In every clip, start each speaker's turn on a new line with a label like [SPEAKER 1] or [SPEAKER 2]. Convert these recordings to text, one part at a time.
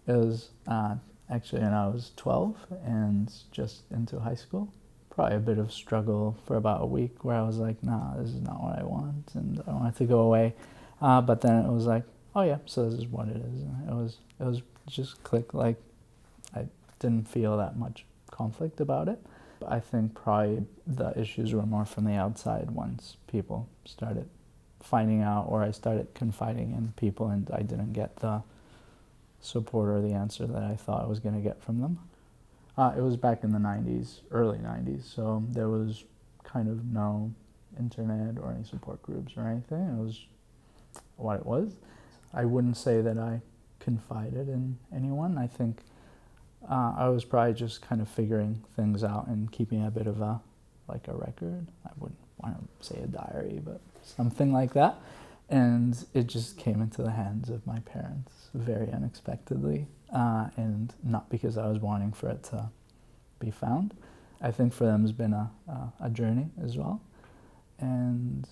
[SPEAKER 1] It was actually when I was 12 and just into high school. Probably a bit of struggle for about a week where I was like, nah, this is not what I want, and I wanted to go away. But then it was like, oh yeah, so this is what it is. And it was just click. Like, I didn't feel that much conflict about it. I think probably the issues were more from the outside once people started finding out, or I started confiding in people and I didn't get the support or the answer that I thought I was going to get from them. It was back in the 90s, early 90s, so there was kind of no internet or any support groups or anything. It was what it was. I wouldn't say that I confided in anyone. I think I was probably just kind of figuring things out and keeping a bit of a record. I wouldn't want to say a diary, but something like that. And it just came into the hands of my parents very unexpectedly, and not because I was wanting for it to be found. I think for them it's been a journey as well. And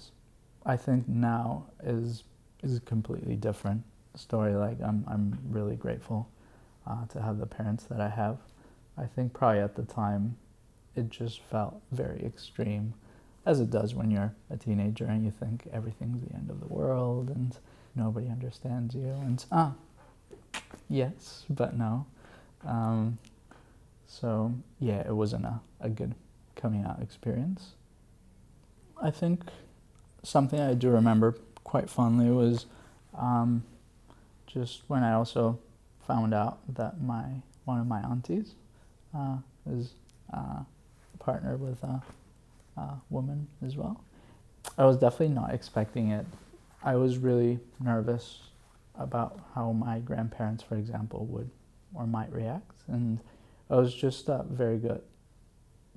[SPEAKER 1] I think now is a completely different story. Like, I'm really grateful to have the parents that I have. I think probably at the time it just felt very extreme, as it does when you're a teenager and you think everything's the end of the world and nobody understands you. And yes, but no. So yeah, it wasn't a good coming out experience. I think something I do remember quite fondly was just when I also found out that one of my aunties is partnered with a woman as well. I was definitely not expecting it. I was really nervous about how my grandparents, for example, would or might react, and it was just a very good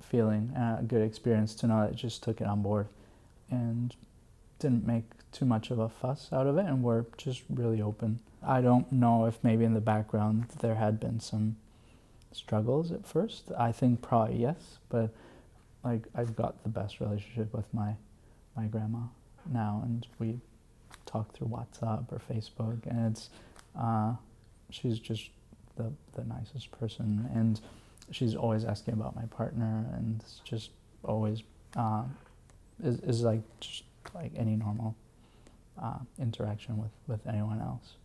[SPEAKER 1] feeling and a good experience to know that I just took it on board and didn't make too much of a fuss out of it, and were just really open. I don't know if maybe in the background there had been some struggles at first. I think probably yes, but like, I've got the best relationship with my grandma now, and we talk through WhatsApp or Facebook, and it's she's just the nicest person, and she's always asking about my partner, and it's just always is like just like any normal interaction with anyone else.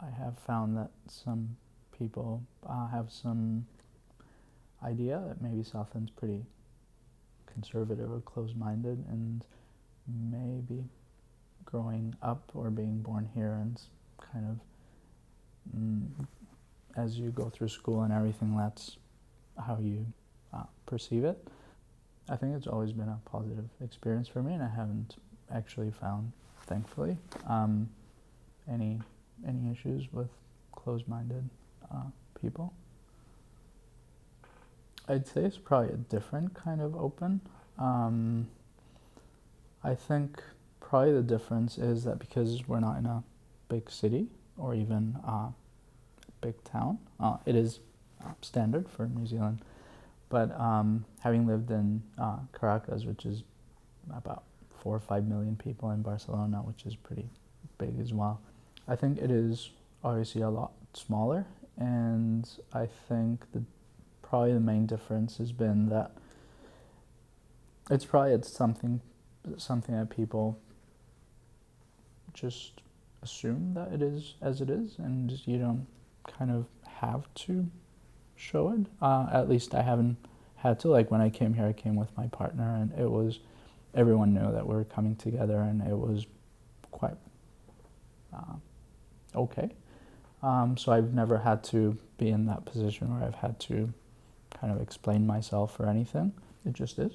[SPEAKER 1] I have found that some people have some idea that maybe Southland's pretty conservative or closed-minded, and maybe growing up or being born here and kind of as you go through school and everything, that's how you perceive it. I think it's always been a positive experience for me, and I haven't actually found, thankfully, any issues with closed-minded people. I'd say it's probably a different kind of open. I think probably the difference is that because we're not in a big city or even a big town, it is standard for New Zealand. But having lived in Caracas, which is about 4 or 5 million people, in Barcelona, which is pretty big as well, I think it is obviously a lot smaller. And I think probably the main difference has been that it's something that people just assume that it is as it is, and you don't kind of have to show it. At least I haven't had to. Like, when I came here, I came with my partner, and it was, everyone knew that we were coming together, and it was quite okay. So I've never had to be in that position where I've had to kind of explain myself or anything. It just is.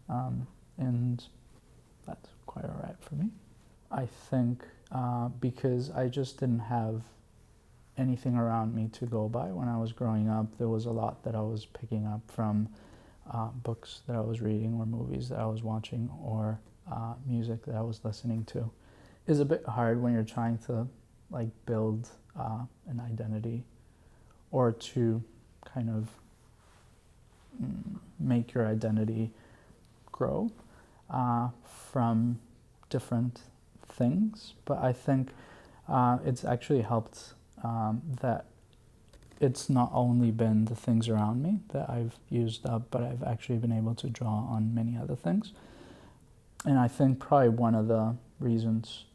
[SPEAKER 1] And that's quite all right for me. I think because I just didn't have anything around me to go by when I was growing up, there was a lot that I was picking up from books that I was reading, or movies that I was watching, or music that I was listening to. It's a bit hard when you're trying to like build an identity, or to kind of make your identity grow from different things. But I think it's actually helped that it's not only been the things around me that I've used up, but I've actually been able to draw on many other things. And I think probably one of the reasons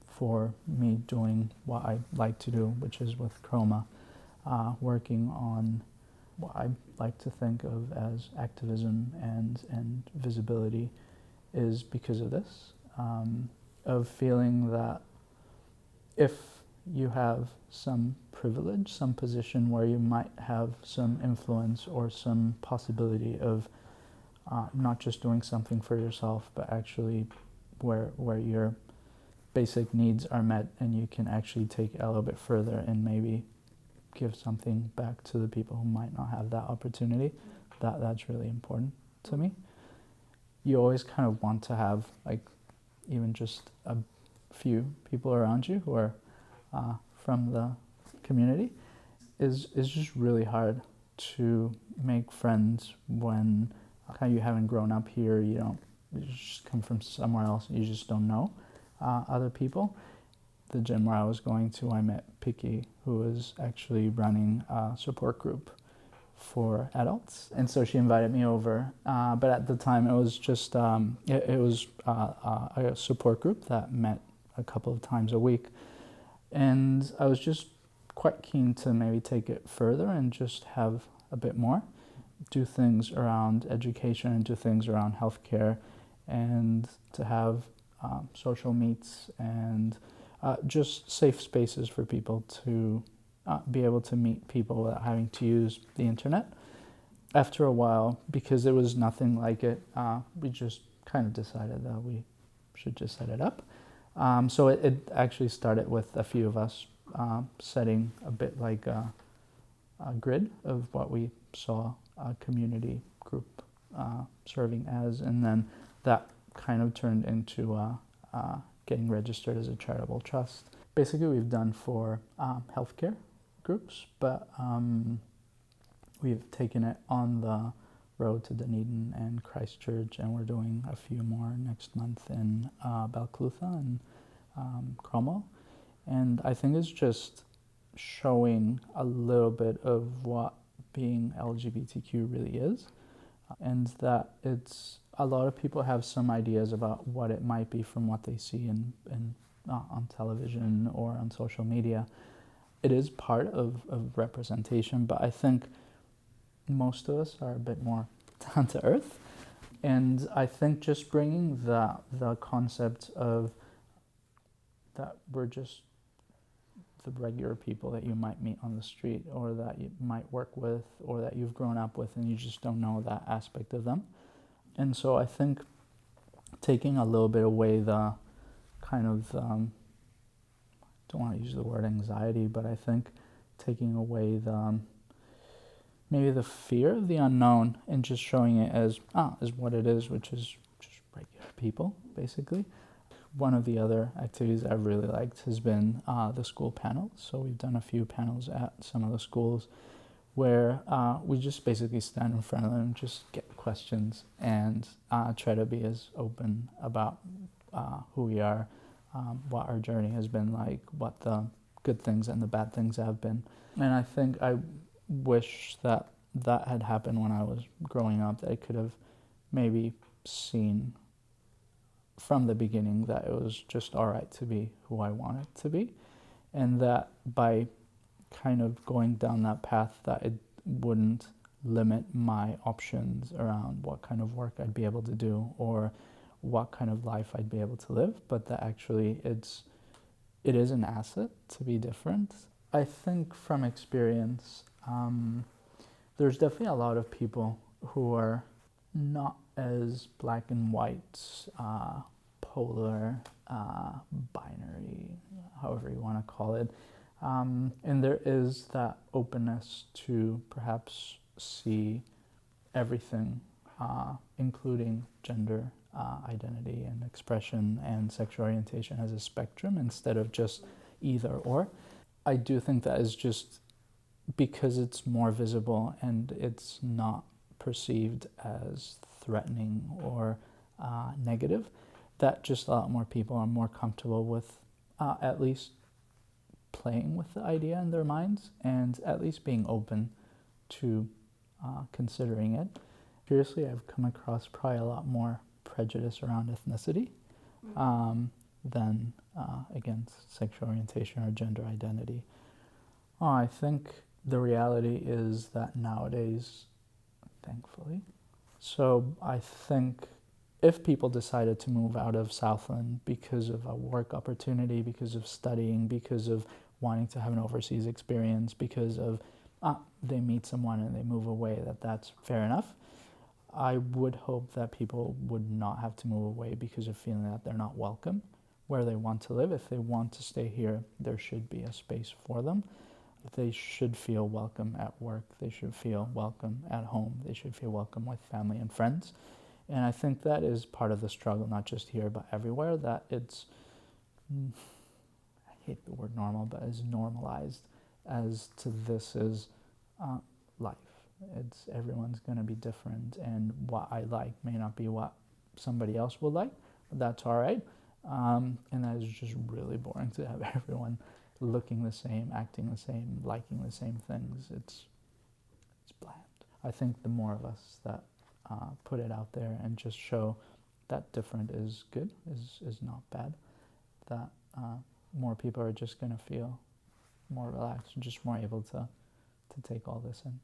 [SPEAKER 1] for me doing what I like to do, which is with Chroma, working on what I like to think of as activism and visibility, is because of this, of feeling that if you have some privilege, some position where you might have some influence or some possibility of not just doing something for yourself, but actually where your basic needs are met, and you can actually take it a little bit further and maybe give something back to the people who might not have that opportunity, that's really important to me. You always kind of want to have, like, even just a few people around you who are from the community. Is just really hard to make friends when you haven't grown up here, you just come from somewhere else, you just don't know other people. The gym where I was going to, I met Piki, who was actually running a support group for adults, and so she invited me over. But at the time, it was just it was a support group that met a couple of times a week, and I was just quite keen to maybe take it further and just have a bit more, do things around education and do things around healthcare, and to have social meets and just safe spaces for people to be able to meet people without having to use the internet. After a while, because it was nothing like it, we just kind of decided that we should just set it up. So it actually started with a few of us setting a bit like a grid of what we saw a community group serving as, and then that kind of turned into getting registered as a charitable trust. Basically, we've done for healthcare groups, but we've taken it on the road to Dunedin and Christchurch, and we're doing a few more next month in Balclutha and Chroma. And I think it's just showing a little bit of what being LGBTQ really is, and that it's a lot of people have some ideas about what it might be from what they see in on television or on social media. It is part of representation, but I think most of us are a bit more down to earth. And I think just bringing the concept of that we're just the regular people that you might meet on the street, or that you might work with, or that you've grown up with, and you just don't know that aspect of them. And so I think taking a little bit away the kind of, don't want to use the word anxiety, but I think taking away maybe the fear of the unknown, and just showing it as what it is, which is just regular people, basically. One of the other activities I've really liked has been the school panels. So we've done a few panels at some of the schools where we just basically stand in front of them, just get questions, and try to be as open about who we are, what our journey has been like, what the good things and the bad things have been. And I think I wish that had happened when I was growing up, that I could have maybe seen from the beginning that it was just all right to be who I wanted to be, and that by kind of going down that path, that it wouldn't limit my options around what kind of work I'd be able to do or what kind of life I'd be able to live, but that actually it is an asset to be different. I think from experience, there's definitely a lot of people who are not as black and white, polar, binary, however you want to call it. And there is that openness to perhaps see everything, including gender identity and expression and sexual orientation, as a spectrum instead of just either or. I do think that is just because it's more visible and it's not perceived as threatening or negative, that just a lot more people are more comfortable with at least playing with the idea in their minds and at least being open to considering it. Curiously, I've come across probably a lot more prejudice around ethnicity than against sexual orientation or gender identity. I think the reality is that nowadays, thankfully, so I think if people decided to move out of Southland because of a work opportunity, because of studying, because of wanting to have an overseas experience, because of they meet someone and they move away, that's fair enough. I would hope that people would not have to move away because of feeling that they're not welcome where they want to live. If they want to stay here, there should be a space for them. They should feel welcome at work. They should feel welcome at home. They should feel welcome with family and friends. And I think that is part of the struggle, not just here, but everywhere, that it's, I hate the word normal, but is normalized as to this is life. It's everyone's going to be different, and what I like may not be what somebody else will like, but that's all right. And that is just really boring to have everyone looking the same, acting the same, liking the same things. It's bland. I think the more of us that put it out there and just show that different is good, is not bad, that more people are just going to feel more relaxed and just more able to take all this in.